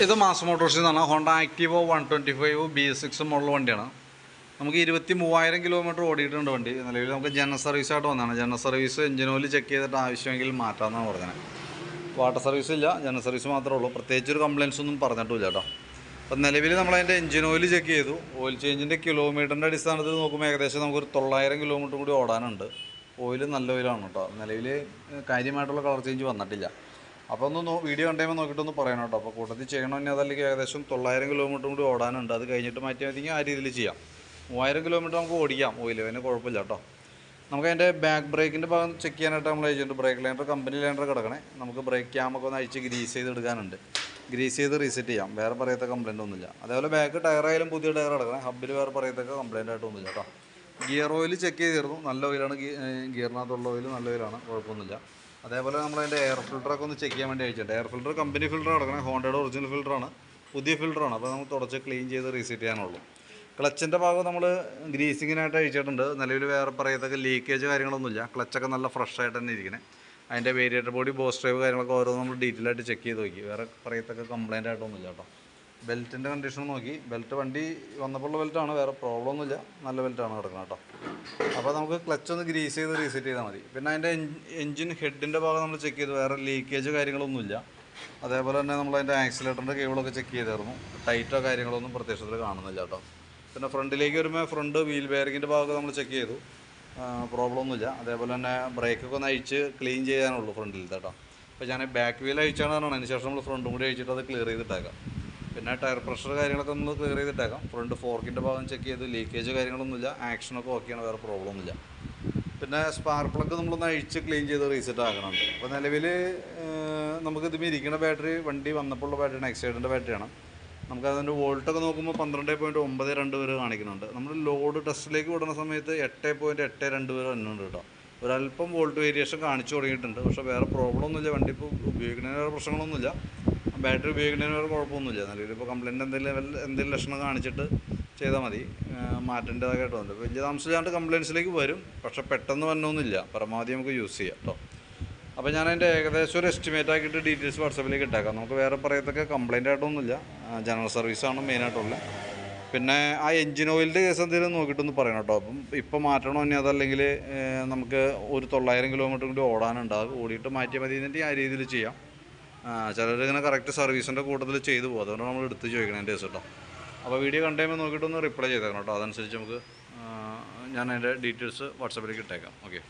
ഇത് മാസ് മോട്ടോഴ്സിൽ നിന്നാണ്. Honda ആക്റ്റീവോ 125 BS6 model വണ്ടിയാണ്. നമുക്ക് 23,000 കിലോമീറ്റർ ഓടിയിട്ടുണ്ട് വണ്ടി. നിലവിൽ നമുക്ക് ജനറൽ സർവീസായിട്ട് വന്നതാണ്. General service engine oil check ചെയ്തിട്ട് ആവശ്യമെങ്കിൽ മാറ്റാമെന്നാണ് പറഞ്ഞത്. വാട്ടർ സർവീസ് ഇല്ല, ജനറൽ സർവീസ് മാത്രമേ ഉള്ളൂ. പ്രത്യേകിച്ചൊരു കംപ്ലയിൻസ് ഒന്നും പറഞ്ഞിട്ടില്ല കേട്ടോ. അപ്പം നിലവിൽ നമ്മളതിൻ്റെ എഞ്ചിൻ ഓയിൽ ചെക്ക് ചെയ്തു. ഓയിൽ ചേഞ്ചിൻ്റെ കിലോമീറ്ററിൻ്റെ അടിസ്ഥാനത്തിൽ നോക്കുമ്പോൾ ഏകദേശം നമുക്കൊരു 900 കിലോമീറ്റർ കൂടി ഓടാനുണ്ട്. ഓയിൽ നല്ല ഓയിലാണ് കേട്ടോ. നിലവിൽ കാര്യമായിട്ടുള്ള കളർ ചേഞ്ച് വന്നിട്ടില്ല. അപ്പോൾ ഒന്ന് വീഡിയോ കണ്ടുമ്പോൾ നോക്കിയിട്ടൊന്ന് പറയണം കേട്ടോ. അപ്പോൾ കൂട്ടത്തിൽ ചെയ്യണമെങ്കിൽ അതല്ലെങ്കിൽ ഏകദേശം 900 കിലോമീറ്റർ കൂടി ഓടാനുണ്ട്. അത് കഴിഞ്ഞിട്ട് മാറ്റി മതിയെങ്കിൽ ആ രീതിയിൽ ചെയ്യാം. 3000 കിലോമീറ്റർ നമുക്ക് ഓടിക്കാം ഓയിൽ, അതിന് കുഴപ്പമില്ല കേട്ടോ. നമുക്ക് അതിൻ്റെ ബാക്ക് ബ്രേക്കിൻ്റെ ഭാഗം ചെക്ക് ചെയ്യാനായിട്ട് നമ്മൾ അയച്ചിട്ടുണ്ട്. ബ്രേക്ക് ലൈനർ കമ്പനി ലൈനർ കിടക്കണേ. നമുക്ക് ബ്രേക്ക് ക്യാമൊക്കെ ഒന്ന് അയച്ച് ഗ്രീസ് ചെയ്ത് എടുക്കാനുണ്ട്. ഗ്രീസ് ചെയ്ത് റീസെറ്റ് ചെയ്യാം. വേറെ പറയത്ത കംപ്ലയിൻ്റ് ഒന്നുമില്ല. അതേപോലെ ബാക്ക് ടയറായാലും പുതിയ ടയർ കിടക്കണേ. ഹബ്ബിൽ വേറെ പറയത്തൊക്കെ കംപ്ലയിൻ്റ് ആയിട്ടൊന്നുമില്ല കേട്ടോ. ഗിയർ ഓയിൽ ചെക്ക് ചെയ്തിരുന്നു. നല്ല ഓയിലാണ്. ഗിയറിനകത്തുള്ള ഓയിൽ നല്ല ഓയിലാണ്, കുഴപ്പമൊന്നുമില്ല. അതേപോലെ നമ്മളതിൻ്റെ എയർ ഫിൽറ്ററൊക്കെ ഒന്ന് ചെക്ക് ചെയ്യാൻ വേണ്ടി അയച്ചിട്ടുണ്ട്. എയർ ഫിൽറ്റർ കമ്പനി ഫിൽറ്റർ കിടക്കണേ. ഹോണ്ടയുടെ ഒറിജിനൽ ഫിൽറ്ററാണ്, പുതിയ ഫിൽറ്ററാണ്. അപ്പോൾ നമുക്ക് തുടച്ച് ക്ലീൻ ചെയ്ത് റീസെറ്റ് ചെയ്യാനുള്ളൂ. ക്ലച്ചിൻ്റെ ഭാഗം നമ്മൾ ഗ്രീസിങ്ങിനായിട്ട് അയച്ചിട്ടുണ്ട്. നിലവിൽ വേറെ പറയത്തൊക്കെ ലീക്കേജ് കാര്യങ്ങളൊന്നുമില്ല. ക്ലച്ചൊക്കെ നല്ല ഫ്രഷ് ആയിട്ട് തന്നെ ഇരിക്കുന്നത്. അതിൻ്റെ വേരിയേറ്റർ ബോഡി, ബോസ് ഡ്രൈവ് കാര്യങ്ങളൊക്കെ ഓരോ നമ്മൾ ഡീറ്റെയിൽ ആയിട്ട് ചെക്ക് ചെയ്ത് നോക്കി. വേറെ പറയത്തൊക്കെ കംപ്ലയിൻ്റ് ആയിട്ടൊന്നുമില്ല കേട്ടോ. ബെൽറ്റിൻ്റെ കണ്ടീഷൻ നോക്കി. ബെൽറ്റ് വണ്ടി വന്നപ്പോഴുള്ള ബെൽറ്റാണ്, വേറെ പ്രോബ്ലം ഒന്നുമില്ല. നല്ല ബെൽറ്റാണ് കിടക്കുന്നത് കേട്ടോ. അപ്പോൾ നമുക്ക് ക്ലച്ച് ഒന്ന് ഗ്രീസ് ചെയ്ത് റീസെറ്റ് ചെയ്താൽ മതി. പിന്നെ അതിൻ്റെ എഞ്ചിൻ ഹെഡിൻ്റെ ഭാഗം നമ്മൾ ചെക്ക് ചെയ്തു. വേറെ ലീക്കേജ് കാര്യങ്ങളൊന്നുമില്ല. അതേപോലെ തന്നെ നമ്മളതിൻ്റെ ആക്സിലേറ്ററിൻ്റെ കേബിളൊക്കെ ചെക്ക് ചെയ്തായിരുന്നു. ടൈറ്റോ കാര്യങ്ങളൊന്നും പ്രത്യക്ഷത്തിൽ കാണുന്നില്ല കേട്ടോ. പിന്നെ ഫ്രണ്ടിലേക്ക് വരുമ്പോൾ ഫ്രണ്ട് വീൽ ബെയറിങ്ങിൻ്റെ ഭാഗമൊക്കെ നമ്മൾ ചെക്ക് ചെയ്തു. പ്രോബ്ലം ഒന്നുമില്ല. അതേപോലെ തന്നെ ബ്രേക്കൊക്കെ ഒന്ന് അഴിച്ച് ക്ലീൻ ചെയ്യാനുള്ളൂ ഫ്രണ്ടിൽ കേട്ടോ. അപ്പോൾ ഞാൻ ബാക്ക് വീൽ അഴിച്ചാണ് പറഞ്ഞത്. അതിന് ശേഷം നമ്മൾ ഫ്രണ്ടും കൂടി അഴിച്ചിട്ട് അത് ക്ലിയർ ചെയ്തിട്ടേക്കാം. പിന്നെ ടയർ പ്രഷർ കാര്യങ്ങളൊക്കെ നമ്മൾ ക്ലിയർ ചെയ്തിട്ടേക്കാം. ഫ്രണ്ട് ഫോർക്കിൻ്റെ ഭാഗം ചെക്ക് ചെയ്ത് ലീക്കേജ് കാര്യങ്ങളൊന്നുമില്ല. ആക്ഷനൊക്കെ ഓക്കെയാണ്, വേറെ പ്രോബ്ലം ഒന്നുമില്ല. പിന്നെ സ്പാർക്ക് പ്ലഗ് നമ്മളൊന്ന് അഴിച്ച് ക്ലീൻ ചെയ്ത് റീസെറ്റ് ആക്കണുണ്ട്. അപ്പോൾ നിലവിൽ നമുക്കിതുമ്പോൾ ഇരിക്കുന്ന ബാറ്ററി വണ്ടി വന്നപ്പോഴുള്ള ബാറ്ററിയാണ്, എക്സൈഡിൻ്റെ ബാറ്ററിയാണ്. നമുക്കതിൻ്റെ വോൾട്ടൊക്കെ നോക്കുമ്പോൾ 12.92 വരെ കാണിക്കുന്നുണ്ട്. നമ്മൾ ലോഡ് ടെസ്റ്റിലേക്ക് വിടുന്ന സമയത്ത് 8.82 വരെ വന്നുണ്ട് കേട്ടോ. ഒരല്പം വോൾട്ട് വേരിയേഷൻ കാണിച്ചു തുടങ്ങിയിട്ടുണ്ട്. പക്ഷേ വേറെ പ്രോബ്ലം ഒന്നുമില്ല. വണ്ടി ഇപ്പോൾ ഉപയോഗിക്കുന്നതിന് വേറെ പ്രശ്നങ്ങളൊന്നുമില്ല. ബാറ്ററി ഉപയോഗിക്കുന്നതിന് വേറെ കുഴപ്പമൊന്നുമില്ല. നിലവിൽ ഇപ്പോൾ കംപ്ലയിൻ്റ് എന്തെങ്കിലും ലക്ഷണം കാണിച്ചിട്ട് ചെയ്താൽ മതി. മാറ്റേണ്ടതായിട്ട് വന്നു വലിയ താമസിച്ചാണ്ട് കംപ്ലയിൻസിലേക്ക് വരും. പക്ഷേ പെട്ടെന്ന് വന്നൊന്നുമില്ല. പരമാവധി നമുക്ക് യൂസ് ചെയ്യാം കേട്ടോ. അപ്പോൾ ഞാൻ അതിൻ്റെ ഏകദേശം ഒരു എസ്റ്റിമേറ്റ് ആക്കിയിട്ട് ഡീറ്റെയിൽസ് വാട്സാപ്പിലേക്ക് ഇട്ടേക്കാം. നമുക്ക് വേറെ പറയത്തൊക്കെ കംപ്ലയിൻ്റ് ആയിട്ടൊന്നുമില്ല. ജനറൽ സർവീസാണ് മെയിനായിട്ടുള്ളത്. പിന്നെ ആ എഞ്ചിൻ ഓയിലിൻ്റെ കേസ് എന്തെങ്കിലും നോക്കിയിട്ടൊന്ന് പറയണം കേട്ടോ. അപ്പം ഇപ്പോൾ മാറ്റണോ ഇനി അതല്ലെങ്കിൽ നമുക്ക് ഒരു 900 കിലോമീറ്റർ കൂടി ഓടാനുണ്ടാകും. ഓടിയിട്ട് മാറ്റിയാൽ മതി എന്നിട്ട് ആ രീതിയിൽ ചെയ്യാം. ചിലരിങ്ങനെ കറക്റ്റ് സർവീസിൻ്റെ കൂട്ടത്തിൽ ചെയ്തു പോകും. അതുകൊണ്ട് നമ്മൾ എടുത്ത് ചോദിക്കണം എൻ്റെ കേസ് കേട്ടോ. അപ്പോൾ വീഡിയോ കണ്ടുകഴിയുമ്പോൾ നോക്കിയിട്ടൊന്ന് റിപ്ലൈ ചെയ്തേക്കണം കേട്ടോ. അതനുസരിച്ച് നമുക്ക് ഞാൻ അതിൻ്റെ ഡീറ്റെയിൽസ് വാട്സാപ്പിലേക്ക് ഇട്ടേക്കാം. ഓക്കെ.